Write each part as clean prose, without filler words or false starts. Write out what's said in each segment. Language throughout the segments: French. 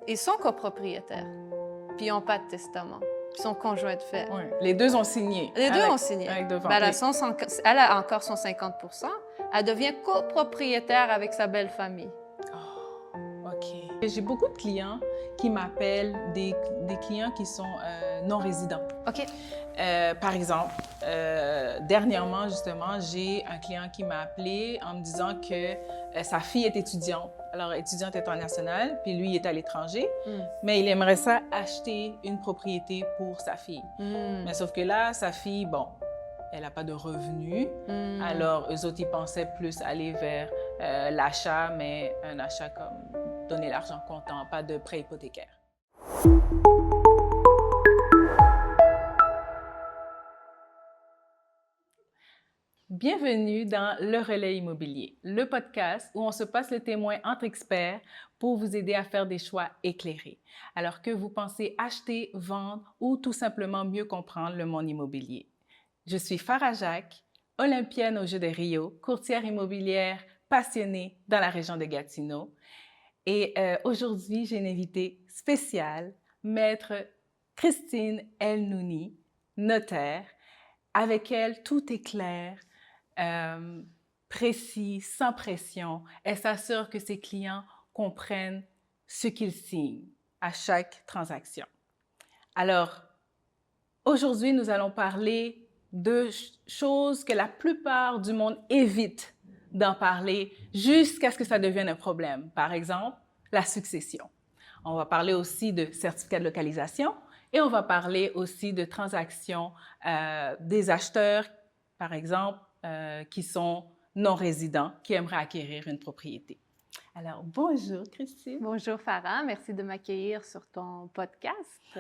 ils sont copropriétaires, puis ils n'ont pas de testament. Ils sont conjoints de fait. Oui. Les deux ont signé. Les deux ont signé. Avec devant. Ben, Oui. elle a encore son 50 %. Elle devient copropriétaire avec sa belle famille. OK. J'ai beaucoup de clients qui m'appellent, des clients qui sont non-résidents. OK. Par exemple, dernièrement, justement, j'ai un client qui m'a appelé en me disant que sa fille est étudiante. Alors, étudiante internationale, puis lui, il est à l'étranger, mais il aimerait ça acheter une propriété pour sa fille. Mais sauf que là, sa fille, bon, elle n'a pas de revenus. Alors, eux autres, ils pensaient plus aller vers l'achat, mais un achat comme donner l'argent comptant, pas de prêt hypothécaire. Bienvenue dans Le Relais Immobilier, le podcast où on se passe le témoin entre experts pour vous aider à faire des choix éclairés. Alors que vous pensez acheter, vendre ou tout simplement mieux comprendre le monde immobilier. Je suis Farah Jacques, olympienne aux Jeux de Rio, courtière immobilière passionnée dans la région de Gatineau. Et aujourd'hui, j'ai une invitée spéciale, Maître Christine El-Nouni, notaire. Avec elle, tout est clair, précis, sans pression. Elle s'assure que ses clients comprennent ce qu'ils signent à chaque transaction. Alors, aujourd'hui, nous allons parler de choses que la plupart du monde évite d'en parler jusqu'à ce que ça devienne un problème. Par exemple, la succession. On va parler aussi de certificat de localisation et on va parler aussi de transactions des acheteurs, par exemple, qui sont non-résidents, qui aimeraient acquérir une propriété. Alors, bonjour Christine. Bonjour Farah, merci de m'accueillir sur ton podcast.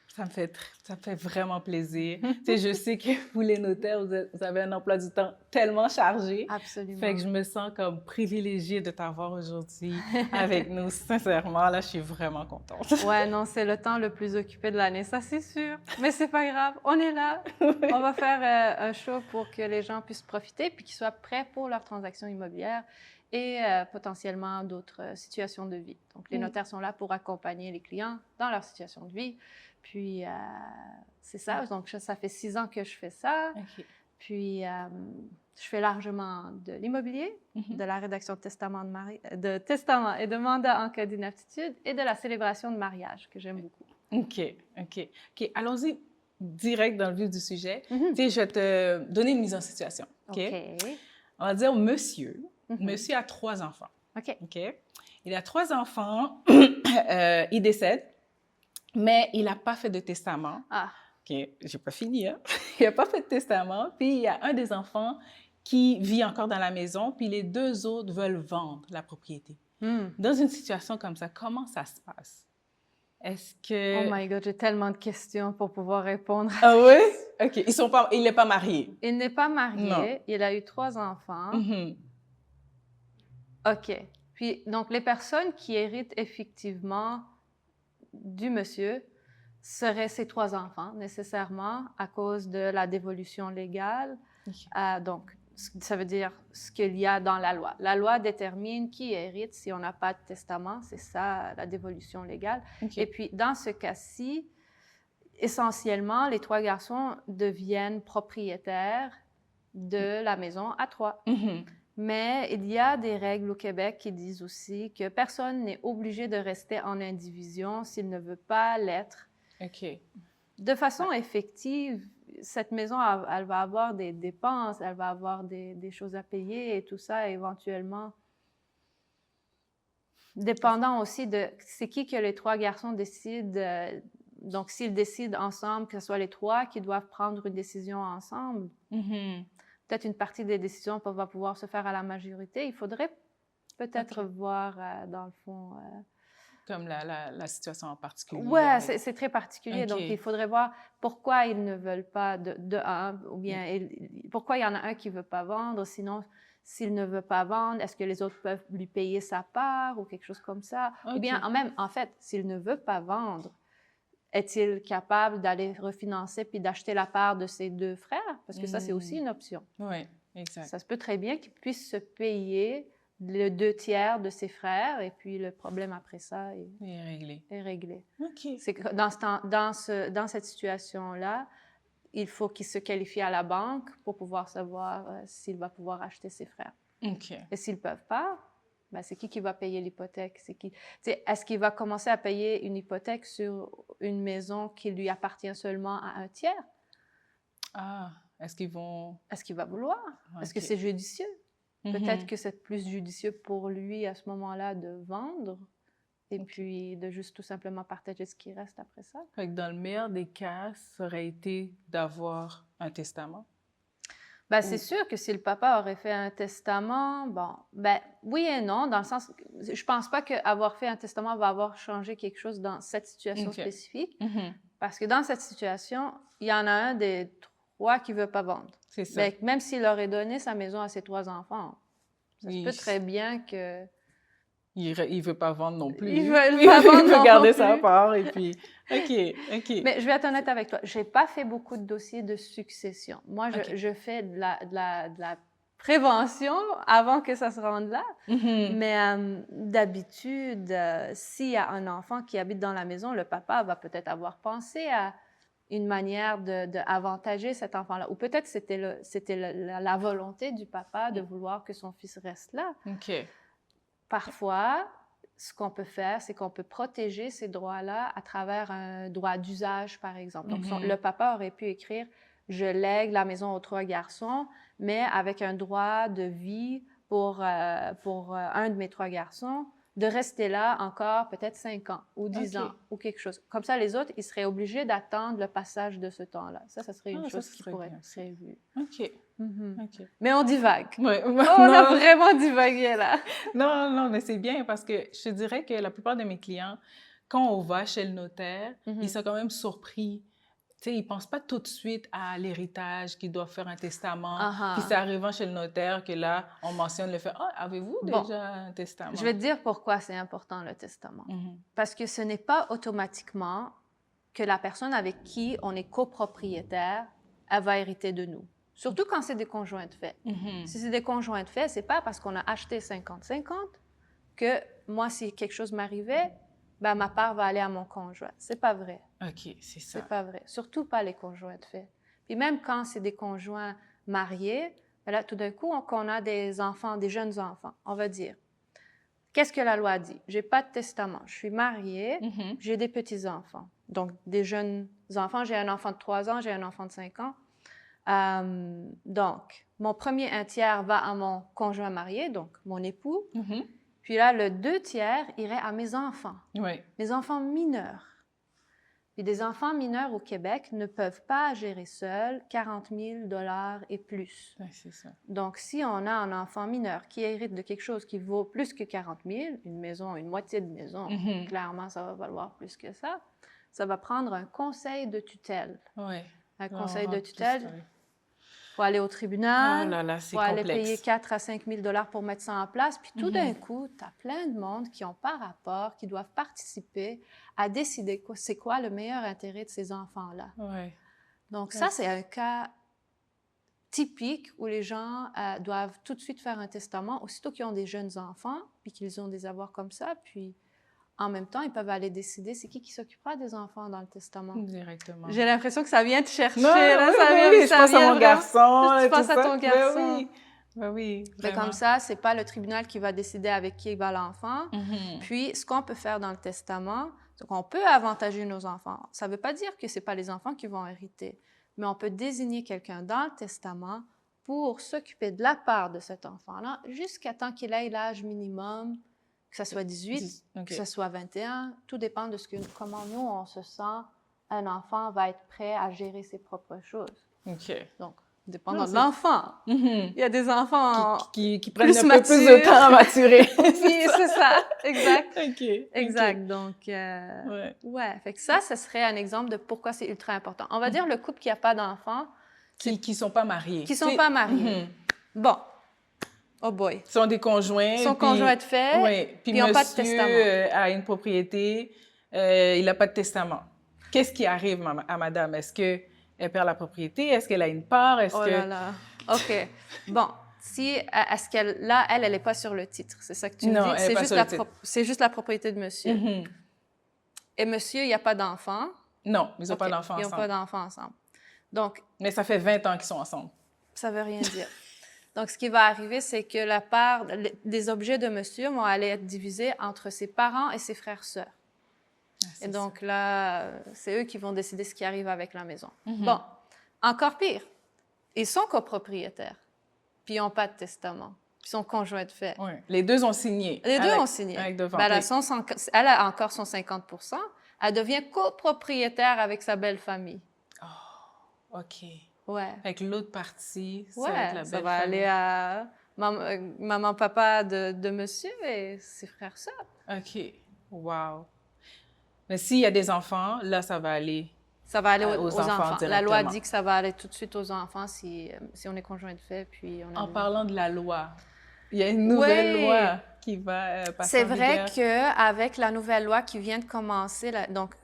Ça me fait vraiment plaisir. Tu sais, je sais que vous, les notaires, vous avez un emploi du temps tellement chargé. Absolument. Fait que je me sens comme privilégiée de t'avoir aujourd'hui avec nous. Sincèrement, là, je suis vraiment contente. Ouais, non, c'est le temps le plus occupé de l'année, ça c'est sûr. Mais c'est pas grave, on est là. On va faire un show pour que les gens puissent profiter puis qu'ils soient prêts pour leurs transactions immobilières et potentiellement d'autres situations de vie. Donc, les notaires sont là pour accompagner les clients dans leur situation de vie. Puis, c'est ça. Donc, ça fait 6 ans que je fais ça. OK. Puis, je fais largement de l'immobilier, de la rédaction de testament et de mandat en cas d'inaptitude et de la célébration de mariage, que j'aime beaucoup. OK. Allons-y direct dans le vif du sujet. Tu sais, je vais te donner une mise en situation. OK. On va dire monsieur. Monsieur a 3 enfants. OK. Il a 3 enfants. Il décède, mais il n'a pas fait de testament. OK, j'ai pas fini, hein? Il n'a pas fait de testament. Puis il y a un des enfants qui vit encore dans la maison, puis les 2 autres veulent vendre la propriété. Dans une situation comme ça, comment ça se passe? Est-ce que... Oh my God, j'ai tellement de questions pour pouvoir répondre. Ah oui? OK. Il n'est pas marié. Il n'est pas marié. Non. Il a eu 3 enfants. OK. Puis, donc, les personnes qui héritent effectivement du monsieur seraient ses 3 enfants, nécessairement, à cause de la dévolution légale. Donc, ça veut dire ce qu'il y a dans la loi. La loi détermine qui hérite si on n'a pas de testament. C'est ça, la dévolution légale. Et puis, dans ce cas-ci, essentiellement, les 3 garçons deviennent propriétaires de la maison à 3. Mais il y a des règles au Québec qui disent aussi que personne n'est obligé de rester en indivision s'il ne veut pas l'être. OK. De façon effective, cette maison, elle va avoir des dépenses, elle va avoir des choses à payer et tout ça éventuellement. Dépendant aussi de c'est qui que les 3 garçons décident. Donc, s'ils décident ensemble, que ce soit les 3 qui doivent prendre une décision ensemble, peut-être une partie des décisions va pouvoir se faire à la majorité. Il faudrait peut-être voir, dans le fond... Comme la situation en particulier. Oui, c'est très particulier. Donc, il faudrait voir pourquoi ils ne veulent pas de un, ou bien pourquoi il y en a un qui ne veut pas vendre. Sinon, s'il ne veut pas vendre, est-ce que les autres peuvent lui payer sa part ou quelque chose comme ça? Ou bien, en fait, s'il ne veut pas vendre, est-il capable d'aller refinancer puis d'acheter la part de ses 2 frères? Parce que ça, c'est aussi une option. Oui, exact. Ça se peut très bien qu'il puisse se payer le 2/3 de ses frères, et puis le problème après ça est réglé. est réglé. OK. C'est que dans cette situation-là, il faut qu'il se qualifie à la banque pour pouvoir savoir s'il va pouvoir acheter ses frères. OK. Et s'ils ne peuvent pas, ben c'est qui va payer l'hypothèque? Est-ce qu'il va commencer à payer une hypothèque sur une maison qui lui appartient seulement à 1/3? Ah, est-ce qu'ils vont... Est-ce qu'il va vouloir? Est-ce que OK. c'est judicieux? Peut-être que c'est plus judicieux pour lui à ce moment-là de vendre et puis de juste tout simplement partager ce qui reste après ça. Fait que dans le meilleur des cas, ça aurait été d'avoir un testament. Ben, c'est sûr que si le papa aurait fait un testament, bon, ben oui et non, dans le sens, je pense pas qu'avoir fait un testament va avoir changé quelque chose dans cette situation spécifique, parce que dans cette situation, il y en a un des 3 qui veut pas vendre. C'est ça. Ben, même s'il aurait donné sa maison à ses 3 enfants, ça se peut très bien que... Il veut pas vendre non plus. Il veut pas vendre non garder plus. sa part et puis... OK. Mais je vais être honnête avec toi, j'ai pas fait beaucoup de dossiers de succession. Moi, je fais de la prévention avant que ça se rende là. Mais d'habitude, s'il y a un enfant qui habite dans la maison, le papa va peut-être avoir pensé à une manière d'avantager cet enfant-là. Ou peut-être c'était la volonté du papa de vouloir que son fils reste là. OK. Parfois, ce qu'on peut faire, c'est qu'on peut protéger ces droits-là à travers un droit d'usage, par exemple. Donc, le papa aurait pu écrire « Je lègue la maison aux 3 garçons, mais avec un droit de vie pour un de mes 3 garçons, de rester là encore peut-être 5 ans ou 10 ans ou quelque chose. » Comme ça, les autres, ils seraient obligés d'attendre le passage de ce temps-là. Ça serait une chose qui pourrait être prévue. OK. Mais on divague. Ouais. On a vraiment divagué, là. Non, mais c'est bien parce que je te dirais que la plupart de mes clients, quand on va chez le notaire, ils sont quand même surpris. Tu sais, ils ne pensent pas tout de suite à l'héritage, qu'ils doivent faire un testament. Puis c'est arrivant chez le notaire que là, on mentionne le fait « Ah, avez-vous déjà un testament? » Je vais te dire pourquoi c'est important, le testament. Parce que ce n'est pas automatiquement que la personne avec qui on est copropriétaire, elle va hériter de nous. Surtout quand c'est des conjoints de fait. Si c'est des conjoints de fait, c'est pas parce qu'on a acheté 50-50 que moi, si quelque chose m'arrivait, ben, ma part va aller à mon conjoint. C'est pas vrai. OK, c'est ça. C'est pas vrai. Surtout pas les conjoints de fait. Puis même quand c'est des conjoints mariés, ben là, tout d'un coup, qu'on a des enfants, des jeunes enfants, on va dire, qu'est-ce que la loi dit? J'ai pas de testament. Je suis mariée, j'ai des petits-enfants. Donc, des jeunes enfants. J'ai un enfant de 3 ans, j'ai un enfant de 5 ans. Donc, mon premier 1/3 va à mon conjoint marié, donc mon époux. Puis là, le 2/3 irait à mes enfants, mes enfants mineurs. Puis des enfants mineurs au Québec ne peuvent pas gérer seuls 40 000 $ et plus. C'est ça. Donc, si on a un enfant mineur qui hérite de quelque chose qui vaut plus que 40 000, une maison, une moitié de maison, clairement, ça va valoir plus que ça, ça va prendre un conseil de tutelle. Un conseil de tutelle. Il faut aller au tribunal, il faut aller payer 4 à 5 000 $ pour mettre ça en place. Puis tout d'un coup, tu as plein de monde qui n'ont pas rapport, qui doivent participer à décider c'est quoi le meilleur intérêt de ces enfants-là. Donc ça, c'est un cas typique où les gens doivent tout de suite faire un testament, aussitôt qu'ils ont des jeunes enfants, puis qu'ils ont des avoirs comme ça, puis en même temps, ils peuvent aller décider c'est qui s'occupera des enfants dans le testament. Directement. J'ai l'impression que ça vient te chercher. Non, là, je pense à mon garçon. Tu penses à ton garçon. Ben oui, mais comme ça, c'est pas le tribunal qui va décider avec qui va l'enfant. Puis, ce qu'on peut faire dans le testament, c'est qu'on peut avantager nos enfants. Ça veut pas dire que c'est pas les enfants qui vont hériter, mais on peut désigner quelqu'un dans le testament pour s'occuper de la part de cet enfant-là jusqu'à temps qu'il ait l'âge minimum, que ce soit 18, que ce soit 21, tout dépend de comment nous, on se sent. Un enfant va être prêt à gérer ses propres choses. Donc, dépendant de l'enfant. Il y a des enfants qui prennent un peu plus de temps à maturer. Oui, c'est ça, exact. Exact. Donc, fait que ça, ce serait un exemple de pourquoi c'est ultra important. On va dire le couple qui n'a pas d'enfants. Qui sont pas mariés. Qui sont pas mariés. Bon. Oh boy. Ils sont des conjoints. Son conjoint de fait, puis ils n'ont pas de testament. A une propriété, il n'a pas de testament. Qu'est-ce qui arrive à madame? Est-ce qu'elle perd la propriété? Est-ce qu'elle a une part? Là là. OK. Bon, si est-ce qu'elle là, elle n'est pas sur le titre, c'est ça que tu me Non, dis? elle est pas sur le titre. C'est juste la propriété de monsieur. Mhm. Et monsieur, il n'y a pas d'enfant. Non, ils n'ont pas OK, d'enfants ils n'ont ensemble. pas d'enfants ensemble. Donc, Mais ça fait 20 ans qu'ils sont ensemble. ça ne veut rien dire. Donc, ce qui va arriver, c'est que la part des objets de monsieur vont aller être divisés entre ses parents et ses frères-sœurs. Et donc là, c'est eux qui vont décider ce qui arrive avec la maison. Bon, encore pire, ils sont copropriétaires, puis ils n'ont pas de testament, puis ils sont conjoints de fait. Oui. Les deux ont signé. Les deux ont signé. Avec devant. Ben, elle a encore son 50 %. Elle devient copropriétaire avec sa belle famille. Oh, OK. Ouais. Avec l'autre partie, c'est Ouais, avec la belle ça va famille. aller à maman, papa de monsieur et ses frères, sœurs. OK. Wow. Mais s'il y a des enfants, là, ça va aller... Ça va aller aux aux enfants enfants. La loi directement. dit que ça va aller tout de suite aux enfants si on est conjoint de fait, puis on a En une- parlant de la loi, il y a une nouvelle Oui. loi qui va passer C'est en vrai vigueur. qu'avec la nouvelle loi qui vient de commencer, donc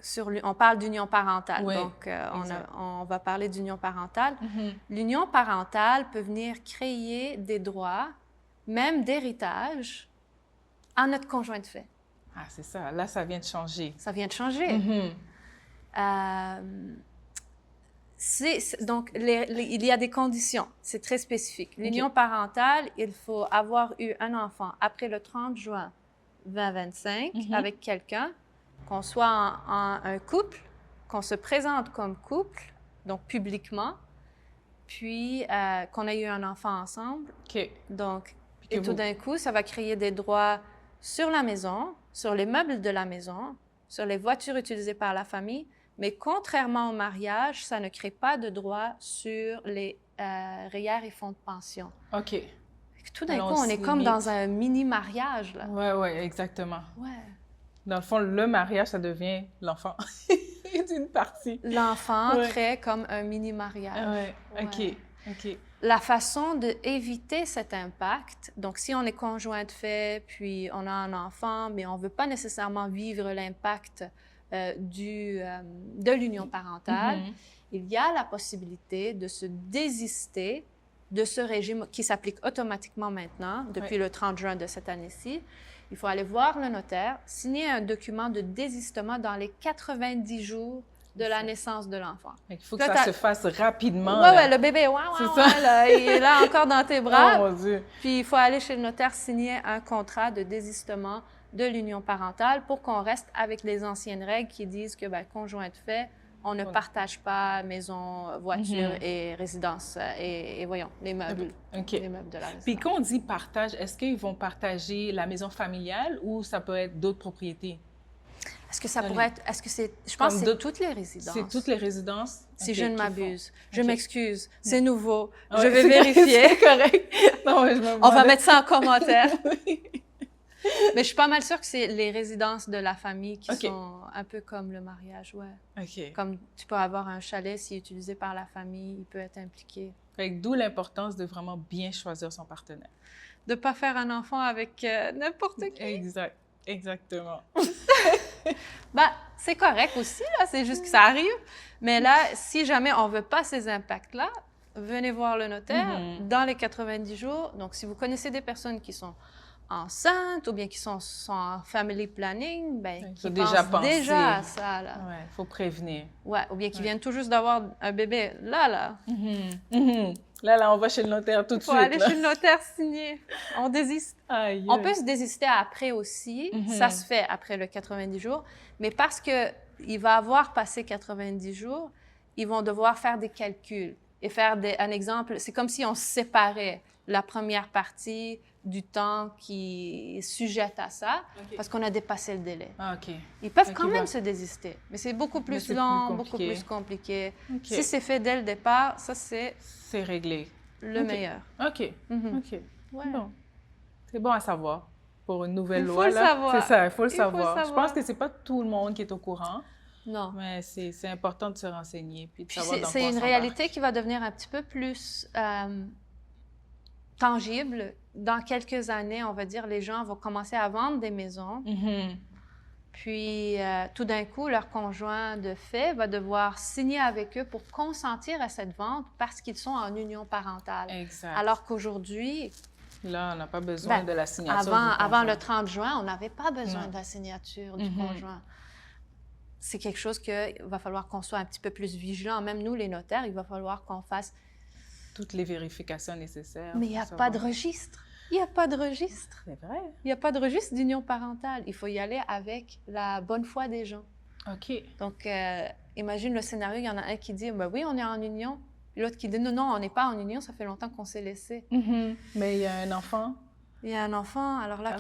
on parle d'union parentale, Oui, donc exact. on va parler d'union parentale. Mhm. L'union parentale peut venir créer des droits, même d'héritage, à notre conjoint de fait. Ah, c'est ça. Là, ça vient de changer. Ça vient de changer. Mhm. Donc, il y a des conditions. C'est très spécifique. L'union parentale, il faut avoir eu un enfant après le 30 juin 2025 avec quelqu'un, qu'on soit un couple, qu'on se présente comme couple, donc publiquement, puis qu'on ait eu un enfant ensemble. OK. Donc, que et tout vous- d'un coup, ça va créer des droits sur la maison, sur les meubles de la maison, sur les voitures utilisées par la famille, mais contrairement au mariage, ça ne crée pas de droits sur les REER et fonds de pension. OK. Fait que tout d'un Alors, coup, on on est se comme limite. dans un mini-mariage, là. Ouais, ouais, exactement. Ouais. Dans le fond, le mariage, ça devient l'enfant d'une partie. L'enfant Ouais. crée comme un mini-mariage. Ouais, OK, Ouais. OK. La façon d'éviter cet impact, donc si on est conjoint de fait, puis on a un enfant, mais on ne veut pas nécessairement vivre l'impact de l'union parentale, Mhm. il y a la possibilité de se désister de ce régime qui s'applique automatiquement maintenant, depuis le 30 juin de cette année-ci. Il faut aller voir le notaire, signer un document de désistement dans les 90 jours de la naissance de l'enfant. Il faut Là, que ça se fasse rapidement. Ouais, là. ouais, le bébé, C'est ouais, ça. là, il est là encore dans tes bras. Oh mon Dieu. Puis il faut aller chez le notaire signer un contrat de désistement de l'union parentale pour qu'on reste avec les anciennes règles qui disent que, ben, conjoint de fait, on ne partage pas maison, voiture et résidence et voyons, les meubles. OK. Les meubles de la résidence. Puis quand on dit partage, est-ce qu'ils vont partager la maison familiale ou ça peut être d'autres propriétés? Est-ce que ça pourrait être... Est-ce que c'est... Je pense Comme que c'est d'autres- toutes les résidences. C'est toutes les résidences? Si OK, je ne qu'ils m'abuse. font. Je OK. m'excuse. C'est nouveau. Ouais, Je vais c'est correct, vérifier. C'est correct. Non, mais je me On va demandais. mettre ça en commentaire. Mais je suis pas mal sûre que c'est les résidences de la famille qui OK. sont un peu comme le mariage, ouais. OK. Comme tu peux avoir un chalet, s'il est utilisé par la famille, il peut être impliqué. Fait que d'où l'importance de vraiment bien choisir son partenaire. De pas faire un enfant avec n'importe qui. Exact. Exactement. Ben, c'est correct aussi, là, c'est juste que ça arrive. Mais là, si jamais on veut pas ces impacts-là, venez voir le notaire dans les 90 jours. Donc, si vous connaissez des personnes qui sont enceintes ou bien qui sont en family planning, ben, faut qui déjà pensent penser. déjà à ça, là. Ouais, il faut prévenir. Ouais, ou bien qui viennent tout juste d'avoir un bébé. Là. Là, on va chez le notaire tout de Il faut suite. aller là. chez le notaire signer. On désiste. Aïe, On aïe. peut se désister après aussi. Ça se fait après le 90 jours. Mais parce qu'il va avoir passé 90 jours, ils vont devoir faire des calculs et faire un exemple. C'est comme si on séparait la première partie du temps qui est sujette à ça OK. parce qu'on a dépassé le délai. Ah, OK. Ils peuvent Fait quand qu'il même va- se désister, mais c'est beaucoup Mais plus c'est plus long, beaucoup compliqué. plus compliqué. OK. Si c'est fait dès le départ, ça, c'est C'est réglé. le OK. meilleur. OK. Mhm. OK. Ouais. Bon. C'est bon à savoir pour une nouvelle Il faut loi. le là. savoir. C'est ça, il faut le Il faut le savoir. Je savoir. pense que c'est pas tout le monde qui est au courant, Non. mais c'est important de se renseigner puis de Puis savoir dans c'est quoi on une s'embarque. réalité qui va devenir un petit peu plus tangible. Dans quelques années, on va dire, les gens vont commencer à vendre des maisons Puis, tout d'un coup, leur conjoint de fait va devoir signer avec eux pour consentir à cette vente parce qu'ils sont en union parentale. Exact. Alors qu'aujourd'hui, Là, on n'a pas besoin de la signature avant du le conjoint. 30 juin, on n'avait pas besoin Non. de la signature du conjoint. C'est quelque chose qu'il va falloir qu'on soit un petit peu plus vigilant. Même nous, les notaires, il va falloir qu'on fasse... Toutes les vérifications nécessaires. Mais il n'y a pas de registre. Il n'y a pas de registre. C'est vrai. Il n'y a pas de registre d'union parentale. Il faut y aller avec la bonne foi des gens. OK. Donc, imagine le scénario, il y en a un qui dit ben oui, on est en union. Puis l'autre qui dit non, non, on n'est pas en union, ça fait longtemps qu'on s'est laissé. Mais il y a un enfant. Il y a un enfant, alors là,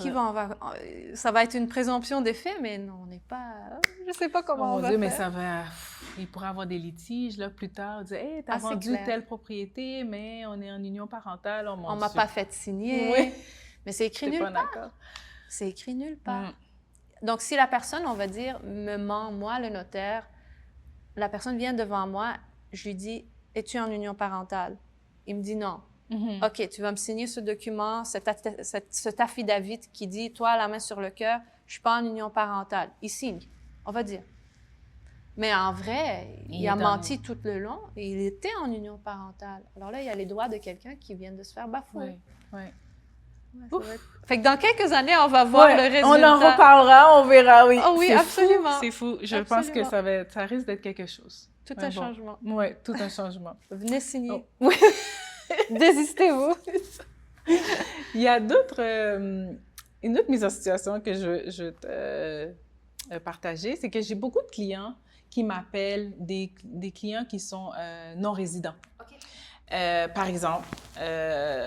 ça va être une présomption des faits, mais non, on n'est pas... Je ne sais pas comment on va Dieu, faire. mais ça va... Il pourrait avoir des litiges, là, plus tard. Dire, hey, t'as vendu clair. telle propriété, mais on est en union parentale. Oh, on ne m'a pas fait signer. Oui. Mais c'est écrit nulle part. C'est écrit nulle part. Donc, si la personne, on va dire, me ment, moi, le notaire, la personne vient devant moi, je lui dis, es-tu en union parentale? Il me dit non. OK, tu vas me signer ce document, cet affidavit qui dit, toi, la main sur le cœur, je ne suis pas en union parentale. Il signe, on va dire. Mais en vrai, il a menti tout le long et il était en union parentale. Alors là, il y a les droits de quelqu'un qui vient de se faire bafouer. Oui. Fait que dans quelques années, on va voir le résultat. On en reparlera, on verra, oui. Oh oui, absolument. C'est fou. Je pense que ça risque d'être quelque chose. Tout un changement. Oui, tout un changement. Venez signer. Oui. Désistez-vous. Il y a une autre mise en situation que je veux te partager, c'est que j'ai beaucoup de clients qui m'appellent, des clients qui sont non-résidents. Par exemple,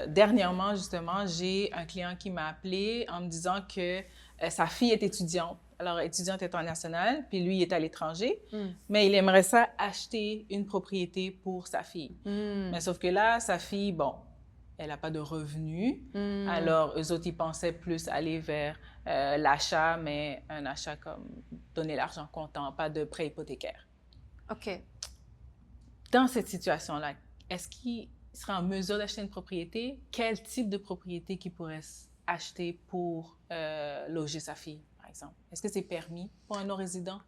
dernièrement, justement, j'ai un client qui m'a appelé en me disant que sa fille est étudiante. Alors, étudiante internationale, puis lui, il est à l'étranger, mais il aimerait ça acheter une propriété pour sa fille. Mais sauf que là, sa fille, bon, elle n'a pas de revenus. Alors, eux autres, ils pensaient plus aller vers l'achat, mais un achat comme donner l'argent comptant, pas de prêt hypothécaire. OK. Dans cette situation-là, est-ce qu'il serait en mesure d'acheter une propriété? Quel type de propriété qu'il pourrait acheter pour loger sa fille, par exemple? Est-ce que c'est permis pour un non-résident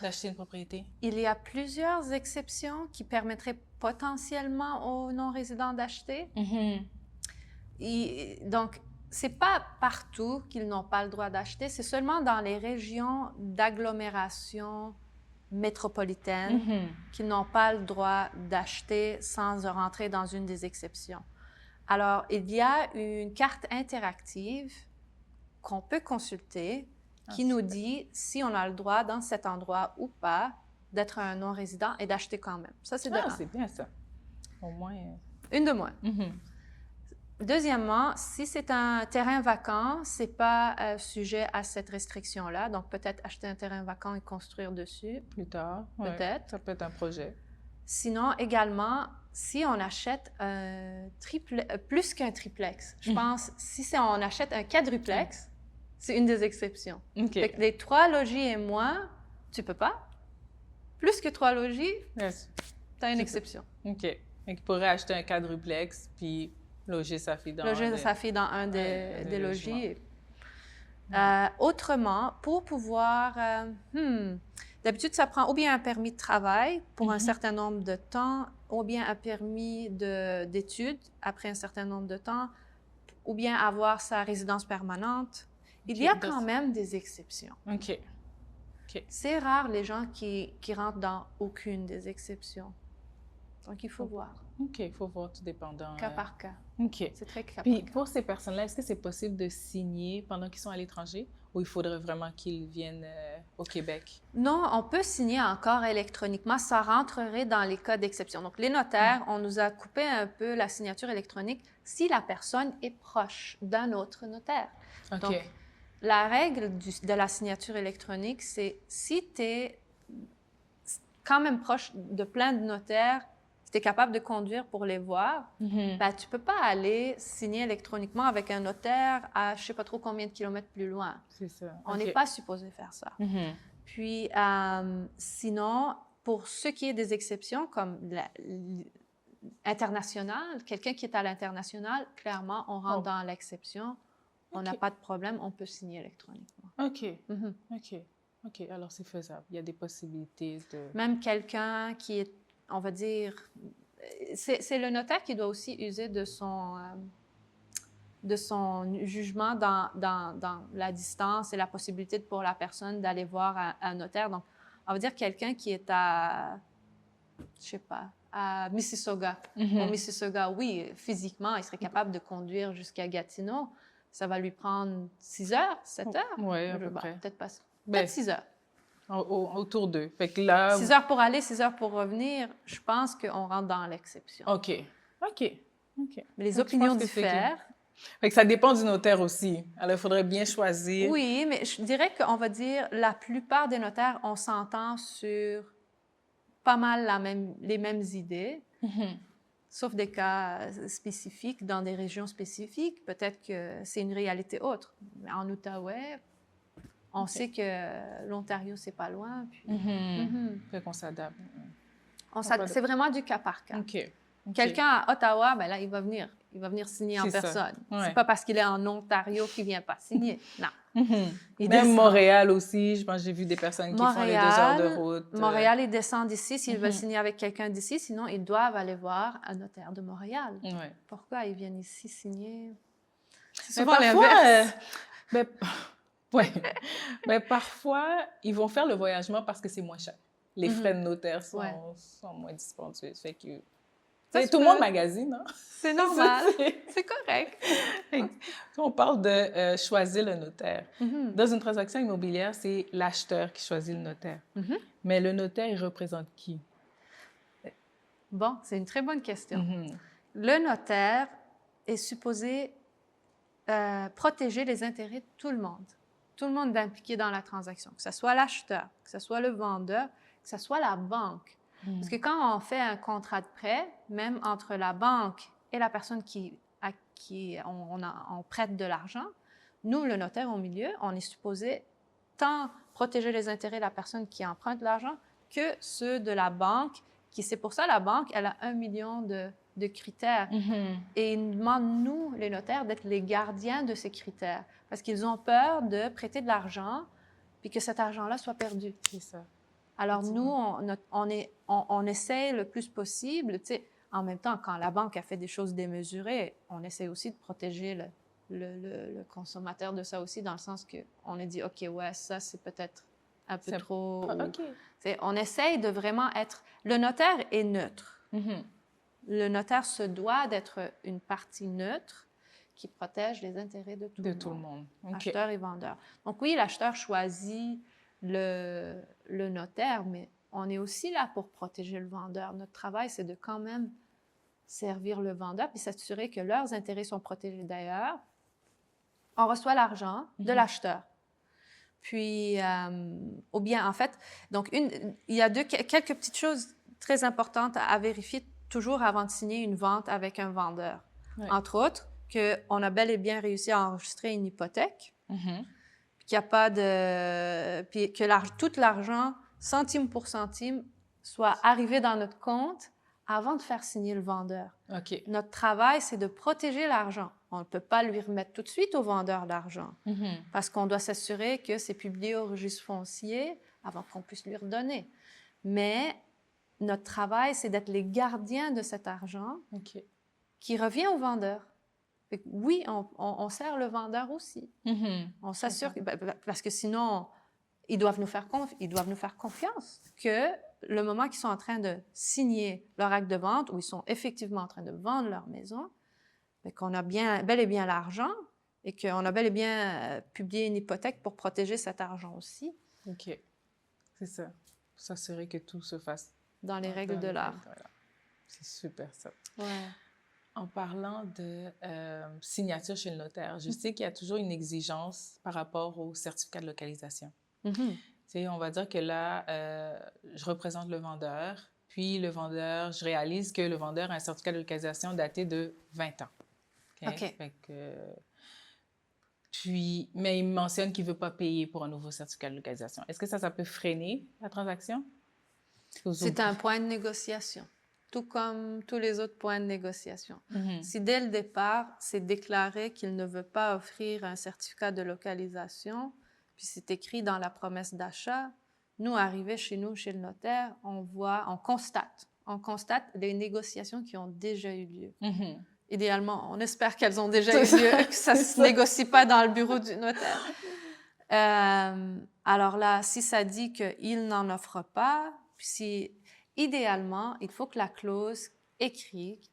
d'acheter une propriété? Il y a plusieurs exceptions qui permettraient potentiellement aux non-résidents d'acheter. Donc, ce n'est pas partout qu'ils n'ont pas le droit d'acheter, c'est seulement dans les régions d'agglomération métropolitaine qu'ils n'ont pas le droit d'acheter sans rentrer dans une des exceptions. Alors, il y a une carte interactive qu'on peut consulter qui nous dit si on a le droit dans cet endroit ou pas d'être un non-résident et d'acheter quand même. Ça, c'est c'est bien ça. Au moins... Une de moins. Deuxièmement, si c'est un terrain vacant, ce n'est pas sujet à cette restriction-là. Donc, peut-être acheter un terrain vacant et construire dessus. Plus tard. Peut-être. Ça peut être un projet. Sinon, également, si on achète plus qu'un triplex, je pense, on achète un quadruplex, c'est une des exceptions. Fait que les 3 logis et moins, tu peux pas. Plus que 3 logis, tu as une exception. OK. Donc, il pourrait acheter un quadruplex, puis loger sa fille dans un des logis. Autrement, pour pouvoir... d'habitude, ça prend ou bien un permis de travail pour un certain nombre de temps, ou bien un permis d'études après un certain nombre de temps, ou bien avoir sa résidence permanente. Il y a quand même des exceptions. OK. C'est rare les gens qui rentrent dans aucune des exceptions. Donc, il faut voir. OK, il faut voir, tout dépendant. Cas par cas. OK. C'est très cas par Puis, cas. pour ces personnes-là, est-ce que c'est possible de signer pendant qu'ils sont à l'étranger ou il faudrait vraiment qu'ils viennent au Québec? Non, on peut signer encore électroniquement. Ça rentrerait dans les cas d'exception. Donc, les notaires, on nous a coupé un peu la signature électronique si la personne est proche d'un autre notaire. OK. Donc, la règle de la signature électronique, c'est si tu es quand même proche de plein de notaires, si tu es capable de conduire pour les voir, ben, tu ne peux pas aller signer électroniquement avec un notaire à je ne sais pas trop combien de kilomètres plus loin. C'est ça. On n'est pas supposé faire ça. Puis, sinon, pour ce qui est des exceptions, comme international, quelqu'un qui est à l'international, clairement, on rentre dans l'exception. On n'a pas de problème, on peut signer électroniquement. OK. OK. OK. Alors, c'est faisable. Il y a des possibilités de... Même quelqu'un qui est, on va dire, c'est le notaire qui doit aussi user de son jugement dans la distance et la possibilité pour la personne d'aller voir un notaire. Donc, on va dire quelqu'un qui est je sais pas, à Mississauga. Au Mississauga, oui, physiquement, il serait capable de conduire jusqu'à Gatineau. Ça va lui prendre 6 heures, 7 heures? Oui, à peu près. Peut-être pas. Ben, Peut-être 6 heures. Autour d'eux. Fait que là... 6 heures pour aller, 6 heures pour revenir, je pense qu'on rentre dans l'exception. OK. OK. OK. Mais les Donc, je opinions pense que c'est diffèrent. Fait que ça dépend du notaire aussi. Alors, il faudrait bien choisir. Oui, mais je dirais qu'on va dire la plupart des notaires, on s'entend sur pas mal les mêmes idées, sauf des cas spécifiques dans des régions spécifiques. Peut-être que c'est une réalité autre. Mais en Outaouais, on sait que l'Ontario, c'est pas loin. Puis, Fait qu'on s'adapte. c'est vraiment du cas par cas. OK. Quelqu'un à Ottawa, ben là, il va venir signer en C'est ça. personne. Ouais. C'est pas parce qu'il est en Ontario qu'il vient pas signer. Non. Il Même descend. Montréal aussi, je pense que j'ai vu des personnes qui font les 2 heures de route. Montréal, ils descendent d'ici s'ils veulent signer avec quelqu'un d'ici, sinon ils doivent aller voir un notaire de Montréal. Ouais. Pourquoi ils viennent ici signer? C'est Mais souvent parfois, l'inverse. ouais. Mais parfois, ils vont faire le voyagement parce que c'est moins cher. Les frais de notaire sont moins dispendieux. Fait que tout le monde magasine, hein? C'est normal. C'est correct. On parle de choisir le notaire. Dans une transaction immobilière, c'est l'acheteur qui choisit le notaire. Mais le notaire, il représente qui? Bon, c'est une très bonne question. Le notaire est supposé protéger les intérêts de tout le monde. Tout le monde est impliqué dans la transaction, que ce soit l'acheteur, que ce soit le vendeur, que ce soit la banque. Parce que quand on fait un contrat de prêt, même entre la banque et la personne à qui on prête de l'argent, nous, le notaire au milieu, on est supposé tant protéger les intérêts de la personne qui emprunte l'argent que ceux de la banque, c'est pour ça la banque, elle a 1 million de critères. Et ils nous demandent, nous, les notaires, d'être les gardiens de ces critères. Parce qu'ils ont peur de prêter de l'argent puis que cet argent-là soit perdu. C'est ça. Alors, nous, on essaie le plus possible, tu sais, en même temps, quand la banque a fait des choses démesurées, on essaie aussi de protéger le consommateur de ça aussi, dans le sens qu'on a dit, OK, ouais, ça, c'est peut-être un peu trop... OK. On essaye de vraiment être... Le notaire est neutre. Le notaire se doit d'être une partie neutre qui protège les intérêts de tout le monde. Okay. Acheteur et vendeur. Donc oui, l'acheteur choisit le notaire, mais on est aussi là pour protéger le vendeur. Notre travail, c'est de quand même servir le vendeur puis s'assurer que leurs intérêts sont protégés. D'ailleurs, on reçoit l'argent de l'acheteur. Puis, ou bien, en fait, donc il y a quelques petites choses très importantes à vérifier toujours avant de signer une vente avec un vendeur. Ouais. Entre autres, qu'on a bel et bien réussi à enregistrer une hypothèque, qu'il n'y a pas de... Puis que tout l'argent, centime pour centime, soit arrivé dans notre compte avant de faire signer le vendeur. Okay. Notre travail, c'est de protéger l'argent. On ne peut pas lui remettre tout de suite au vendeur l'argent parce qu'on doit s'assurer que c'est publié au registre foncier avant qu'on puisse lui redonner. Mais notre travail, c'est d'être les gardiens de cet argent qui revient au vendeur. Fait que oui, on sert le vendeur aussi. On s'assure, parce que sinon, ils doivent nous faire confiance que le moment qu'ils sont en train de signer leur acte de vente, où ils sont effectivement en train de vendre leur maison, qu'on a bel et bien l'argent et qu'on a bel et bien publié une hypothèque pour protéger cet argent aussi. OK. C'est ça. Pour s'assurer que tout se fasse dans les règles de l'art. C'est super, ça. Ouais. En parlant de signature chez le notaire, je sais qu'il y a toujours une exigence par rapport au certificat de localisation. On va dire que là, je représente le vendeur, puis le vendeur, je réalise que le vendeur a un certificat de localisation daté de 20 ans. OK. Fait que, puis, mais il mentionne qu'il ne veut pas payer pour un nouveau certificat de localisation. Est-ce que ça peut freiner la transaction? C'est un point de négociation, tout comme tous les autres points de négociation. Si dès le départ, c'est déclaré qu'il ne veut pas offrir un certificat de localisation, puis c'est écrit dans la promesse d'achat. Nous, arrivés chez nous, chez le notaire, on constate les négociations qui ont déjà eu lieu. Idéalement, on espère qu'elles ont déjà eu lieu, que ça ne se négocie pas dans le bureau du notaire. Alors là, si ça dit qu'il n'en offre pas, puis idéalement, il faut que la clause écrite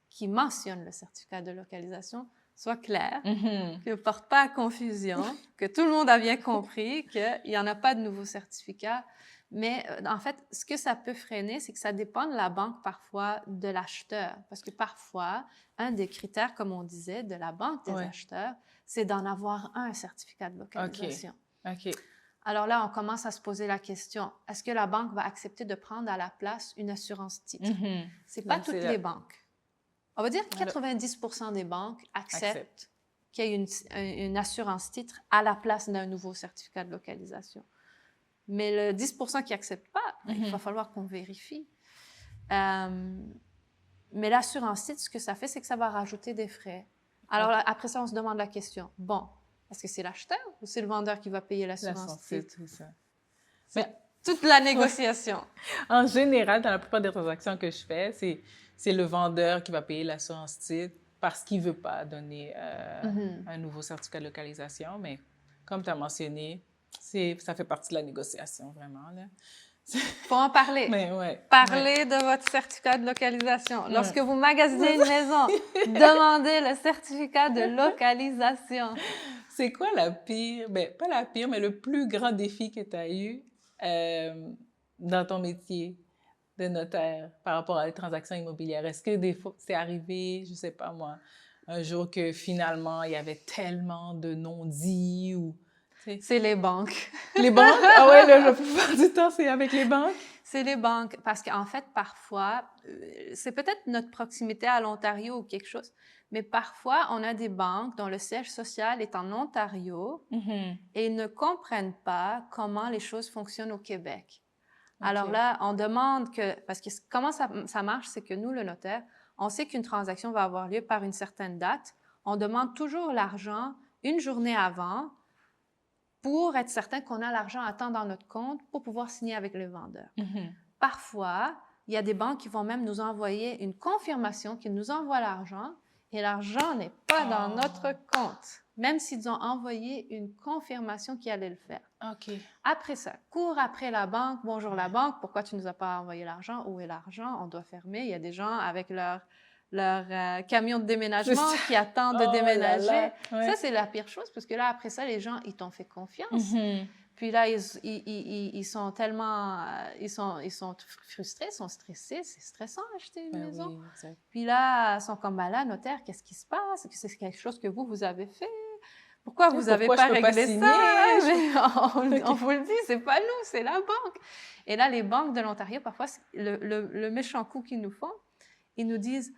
qui mentionne le certificat de localisation soit claire, qu'il ne porte pas à confusion, que tout le monde a bien compris qu'il n'y en a pas de nouveau certificat. Mais en fait, ce que ça peut freiner, c'est que ça dépend de la banque parfois, de l'acheteur. Parce que parfois, un des critères, comme on disait, de la banque des acheteurs, c'est d'en avoir un certificat de localisation. OK. Alors là, on commence à se poser la question, est-ce que la banque va accepter de prendre à la place une assurance titre? C'est pas toutes les banques. On va dire que 90% des banques acceptent qu'il y ait une assurance titre à la place d'un nouveau certificat de localisation. Mais le 10% qui n'acceptent pas, il va falloir qu'on vérifie. Mais l'assurance titre, ce que ça fait, c'est que ça va rajouter des frais. Alors là, après ça, on se demande la question, bon, est-ce que c'est l'acheteur ou c'est le vendeur qui va payer l'assurance titre? C'est toute la négociation. En général, dans la plupart des transactions que je fais, c'est le vendeur qui va payer l'assurance titre parce qu'il ne veut pas donner un nouveau certificat de localisation. Mais comme tu as mentionné, ça fait partie de la négociation, vraiment. Il faut en parler. Parlez de votre certificat de localisation. Lorsque vous magasinez une maison, demandez le certificat de localisation. C'est quoi la pire, pas la pire, mais le plus grand défi que tu as eu dans ton métier de notaire par rapport à les transactions immobilières? Est-ce que des fois, c'est arrivé, je ne sais pas moi, un jour que finalement, il y avait tellement de non-dits ou... C'est les banques. Les banques? Ah ouais, la plupart du temps, c'est avec les banques? C'est les banques, parce qu'en fait, parfois, c'est peut-être notre proximité à l'Ontario ou quelque chose, mais parfois, on a des banques dont le siège social est en Ontario et ils ne comprennent pas comment les choses fonctionnent au Québec. Alors là, on demande parce que comment ça marche, c'est que nous, le notaire, on sait qu'une transaction va avoir lieu par une certaine date. On demande toujours l'argent une journée avant pour être certain qu'on a l'argent à temps dans notre compte pour pouvoir signer avec le vendeur. Parfois, il y a des banques qui vont même nous envoyer une confirmation qu'ils nous envoient l'argent et l'argent n'est pas dans notre compte, même s'ils ont envoyé une confirmation qu'ils allaient le faire. Après ça, cours après la banque. Bonjour la banque, pourquoi tu ne nous as pas envoyé l'argent? Où est l'argent? On doit fermer. Il y a des gens avec leur camion de déménagement qui attendent de déménager. Ça, c'est la pire chose, parce que là, après ça, les gens, ils t'ont fait confiance. Puis là, ils sont tellement... ils sont frustrés, ils sont stressés. C'est stressant, acheter une maison. Oui, puis là, ils sont comme, là, notaire, qu'est-ce qui se passe? Est-ce que c'est quelque chose que vous avez fait? Pourquoi vous n'avez pas réglé ça? On vous le dit, c'est pas nous, c'est la banque. Et là, les banques de l'Ontario, parfois, le méchant coup qu'ils nous font, ils nous disent,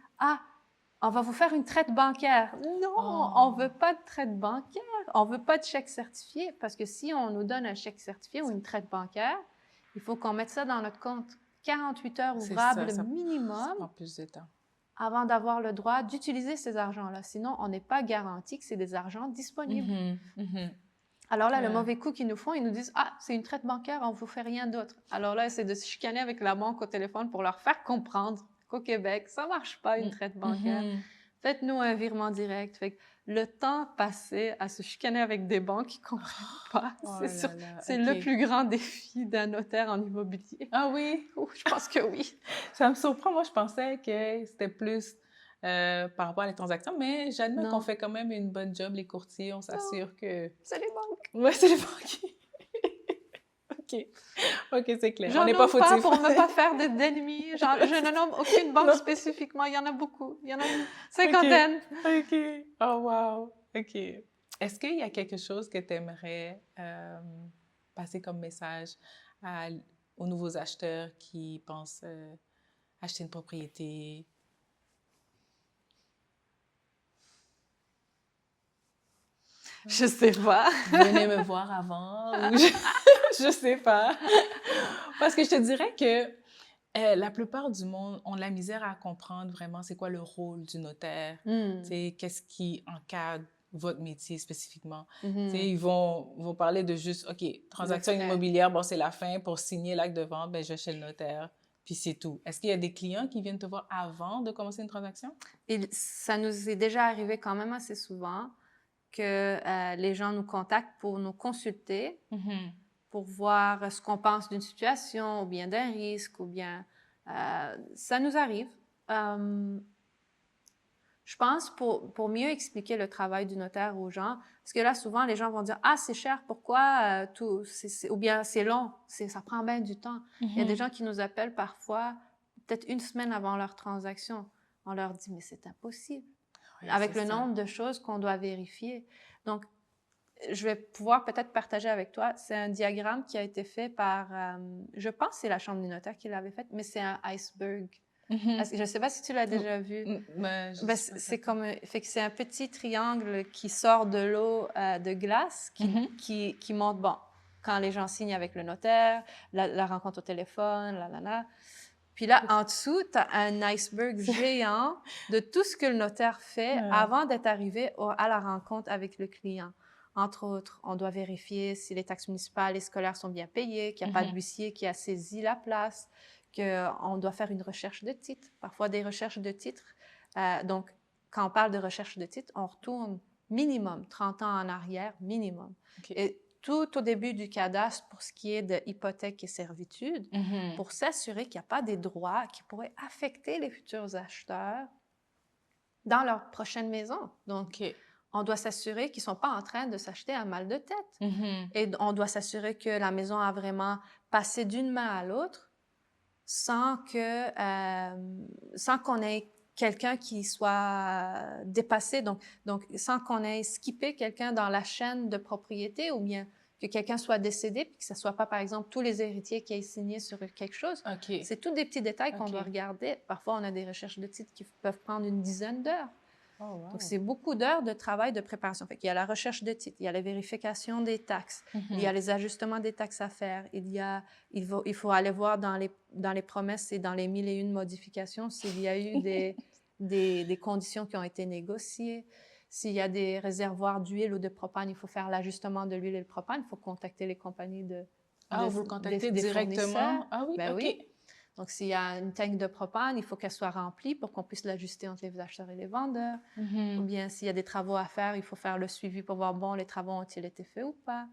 on va vous faire une traite bancaire. Non, on ne veut pas de traite bancaire. On ne veut pas de chèque certifié. Parce que si on nous donne un chèque certifié ou une traite bancaire, il faut qu'on mette ça dans notre compte 48 heures ouvrables minimum. Ça prend plus de temps. Avant d'avoir le droit d'utiliser ces argents-là. Sinon, on n'est pas garanti que c'est des argents disponibles. Alors là, le mauvais coup qu'ils nous font, ils nous disent « c'est une traite bancaire, on ne vous fait rien d'autre. » Alors là, c'est de se chicaner avec la banque au téléphone pour leur faire comprendre qu'au Québec, ça ne marche pas, une traite bancaire. Faites-nous un virement direct. Fait que le temps passé à se chicaner avec des banques qui ne comprennent pas, c'est le plus grand défi d'un notaire en immobilier. Ah oui? Je pense que oui. Ça me surprend. Moi, je pensais que c'était plus par rapport à les transactions, mais j'admets qu'on fait quand même une bonne job, les courtiers. On s'assure que... C'est les banques. Oui, c'est les banques. OK, c'est clair. On n'est pas fautif. Pour ne pas faire d'ennemis. Je ne nomme aucune banque spécifiquement. Il y en a beaucoup. Il y en a une cinquantaine. OK. Oh, wow. OK. Est-ce qu'il y a quelque chose que tu aimerais passer comme message aux nouveaux acheteurs qui pensent acheter une propriété? Je sais pas. Venez me voir avant. Ou je sais pas. Parce que je te dirais que la plupart du monde ont de la misère à comprendre vraiment c'est quoi le rôle du notaire. Qu'est-ce qui encadre votre métier spécifiquement. Mhm. Tu sais, ils vont parler de juste, OK, transaction immobilière, bon, c'est la fin. Pour signer l'acte de vente, ben, je vais chez le notaire, puis c'est tout. Est-ce qu'il y a des clients qui viennent te voir avant de commencer une transaction? Et ça nous est déjà arrivé quand même assez souvent que les gens nous contactent pour nous consulter, pour voir ce qu'on pense d'une situation ou bien d'un risque, ou bien... ça nous arrive. Je pense pour mieux expliquer le travail du notaire aux gens, parce que là, souvent, les gens vont dire « Ah, c'est cher, pourquoi tout? » Ou bien « C'est long, ça prend bien du temps. » Il y a des gens qui nous appellent parfois, peut-être une semaine avant leur transaction. On leur dit « Mais c'est impossible. » Oui, avec le ça. nombre de choses qu'on doit vérifier. Donc, je vais pouvoir peut-être partager avec toi. C'est un diagramme qui a été fait par, je pense que c'est la Chambre des notaires qui l'avait fait, mais c'est un iceberg. Je ne sais pas si tu l'as déjà vu. C'est comme, fait que c'est un petit triangle qui sort de l'eau de glace, qui montre, bon, quand les gens signent avec le notaire, la rencontre au téléphone, Puis là, en dessous, tu as un iceberg géant de tout ce que le notaire fait avant d'être arrivé à la rencontre avec le client. Entre autres, on doit vérifier si les taxes municipales et scolaires sont bien payées, qu'il n'y a pas de huissier qui a saisi la place, qu'on doit faire une recherche de titre, parfois des recherches de titres. Donc, quand on parle de recherche de titre, on retourne minimum 30 ans en arrière, minimum. Okay. Et tout au début du cadastre pour ce qui est de hypothèque et servitude, pour s'assurer qu'il n'y a pas des droits qui pourraient affecter les futurs acheteurs dans leur prochaine maison. Donc, on doit s'assurer qu'ils ne sont pas en train de s'acheter un mal de tête. Et on doit s'assurer que la maison a vraiment passé d'une main à l'autre sans qu'on ait quelqu'un qui soit dépassé, donc sans qu'on ait skippé quelqu'un dans la chaîne de propriété, ou bien que quelqu'un soit décédé, puis que ce ne soit pas, par exemple, tous les héritiers qui aient signé sur quelque chose. C'est tous des petits détails qu'on doit regarder. Parfois, on a des recherches de titres qui peuvent prendre une dizaine d'heures. Oh, wow. Donc, c'est beaucoup d'heures de travail de préparation. Fait qu'il y a la recherche de titres, il y a la vérification des taxes, il y a les ajustements des taxes à faire, il faut aller voir dans les promesses et dans les 1001 modifications s'il y a eu des conditions qui ont été négociées. S'il y a des réservoirs d'huile ou de propane, il faut faire l'ajustement de l'huile et le propane. Il faut contacter les compagnies vous le contactez directement? Ah oui, oui. Donc, s'il y a une tank de propane, il faut qu'elle soit remplie pour qu'on puisse l'ajuster entre les acheteurs et les vendeurs. Ou bien, s'il y a des travaux à faire, il faut faire le suivi pour voir, bon, les travaux ont-ils été faits ou pas.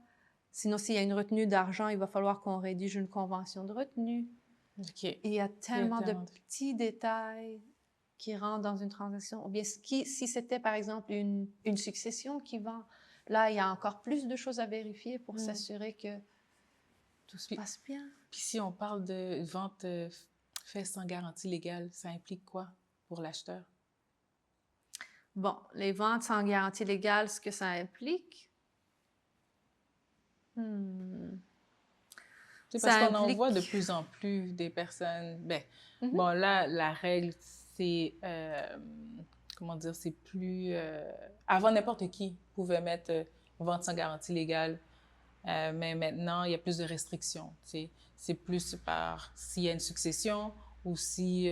Sinon, s'il y a une retenue d'argent, il va falloir qu'on rédige une convention de retenue. Et il y a tellement de petits détails qui rentrent dans une transaction. Ou bien, si c'était, par exemple, une succession qui vend, là, il y a encore plus de choses à vérifier pour s'assurer que tout se passe bien. Puis si on parle de vente faite sans garantie légale, ça implique quoi pour l'acheteur? Bon, les ventes sans garantie légale, ce que ça implique... Parce qu'on en voit de plus en plus des personnes... Bon, là, la règle, c'est... comment dire? C'est plus... Avant, n'importe qui pouvait mettre vente sans garantie légale. Mais maintenant, il y a plus de restrictions. C'est plus par s'il y a une succession ou si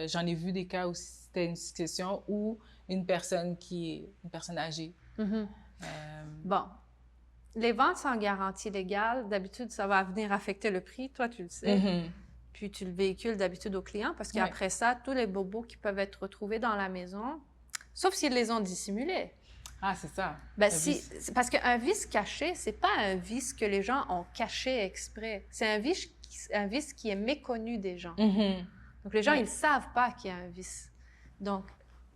j'en ai vu des cas où c'était une succession ou une personne âgée. Bon, les ventes sans garantie légale, d'habitude, ça va venir affecter le prix. Toi, tu le sais. Puis tu le véhicules d'habitude aux clients parce qu'après ça, tous les bobos qui peuvent être retrouvés dans la maison, sauf s'ils les ont dissimulés. Ah, c'est ça. Parce qu'un vice caché, c'est pas un vice que les gens ont caché exprès. C'est un vice qui est méconnu des gens. Donc, les gens, ils ne savent pas qu'il y a un vice. Donc,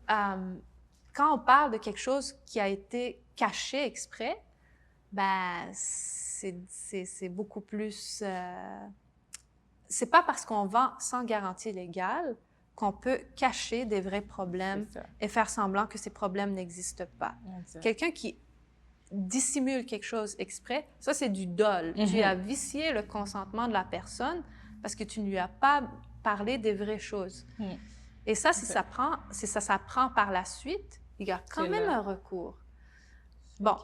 quand on parle de quelque chose qui a été caché exprès, c'est beaucoup plus... c'est pas parce qu'on vend sans garantie légale qu'on peut cacher des vrais problèmes et faire semblant que ces problèmes n'existent pas. Quelqu'un qui dissimule quelque chose exprès, ça, c'est du dol. Tu as vicié le consentement de la personne parce que tu ne lui as pas parlé des vraies choses. Et ça, si ça prend par la suite, il y a quand même un recours. Bon,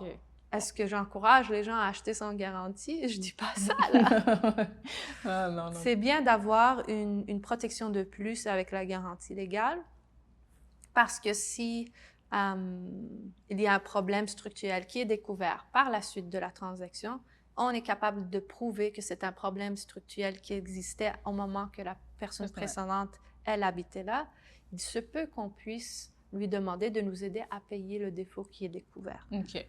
est-ce que j'encourage les gens à acheter sans garantie? Je dis pas ça, là. Non. C'est bien d'avoir une protection de plus avec la garantie légale parce que si il y a un problème structurel qui est découvert par la suite de la transaction, on est capable de prouver que c'est un problème structurel qui existait au moment que la personne précédente, elle habitait là. Il se peut qu'on puisse lui demander de nous aider à payer le défaut qui est découvert. OK.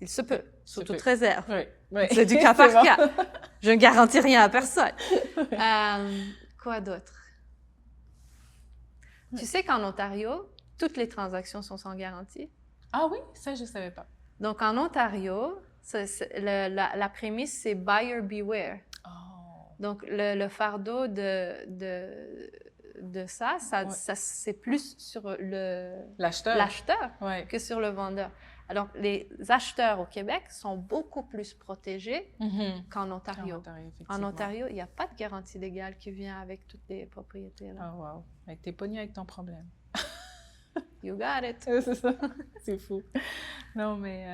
Il se peut, sous toute réserve. Oui. C'est du cas par cas. Je ne garantis rien à personne. Quoi d'autre? Tu sais qu'en Ontario, toutes les transactions sont sans garantie. Ah oui? Ça, je ne savais pas. Donc, en Ontario, la prémisse, c'est « buyer beware ». Donc, le fardeau de ça c'est plus sur l'acheteur que sur le vendeur. Alors, les acheteurs au Québec sont beaucoup plus protégés qu'en Ontario. En Ontario, il n'y a pas de garantie légale qui vient avec toutes les propriétés. Oh, wow. T'es pogné avec ton problème. You got it. C'est ça. C'est fou. Non, mais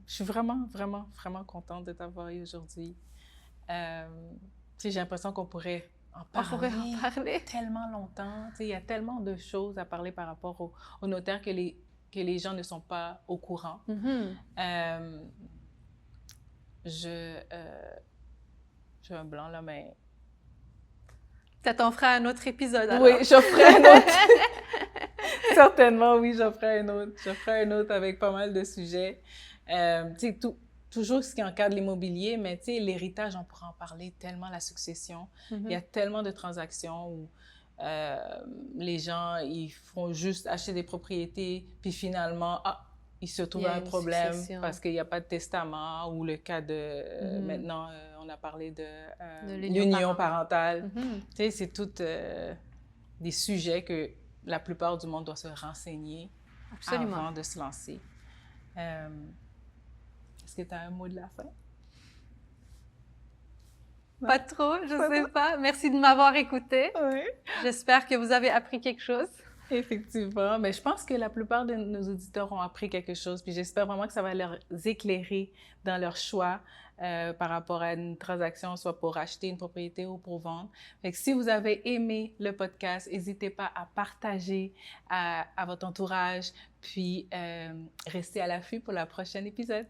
je suis vraiment, vraiment, vraiment contente de t'avoir eu aujourd'hui. J'ai l'impression qu'on pourrait en parler tellement longtemps. Il y a tellement de choses à parler par rapport au notaire que les gens ne sont pas au courant. J'ai un blanc là, mais... Peut-être on fera un autre épisode alors. Oui, je ferai un autre. Certainement, oui, je ferai un autre. Je ferai un autre avec pas mal de sujets. Toujours ce qui encadre l'immobilier, mais l'héritage, on pourra en parler tellement, la succession. Il y a tellement de transactions où les gens, ils font juste acheter des propriétés, puis finalement, il se trouve un problème parce qu'il n'y a pas de testament, ou le cas de, maintenant, on a parlé de l'union parentale. C'est tous des sujets que la plupart du monde doit se renseigner avant de se lancer. Est-ce que tu as un mot de la fin? Pas trop, je ne sais pas. Merci de m'avoir écouté. Oui. J'espère que vous avez appris quelque chose. Effectivement, mais je pense que la plupart de nos auditeurs ont appris quelque chose, puis j'espère vraiment que ça va leur éclairer dans leur choix par rapport à une transaction, soit pour acheter une propriété ou pour vendre. Fait que si vous avez aimé le podcast, n'hésitez pas à partager à votre entourage, puis restez à l'affût pour le prochain épisode.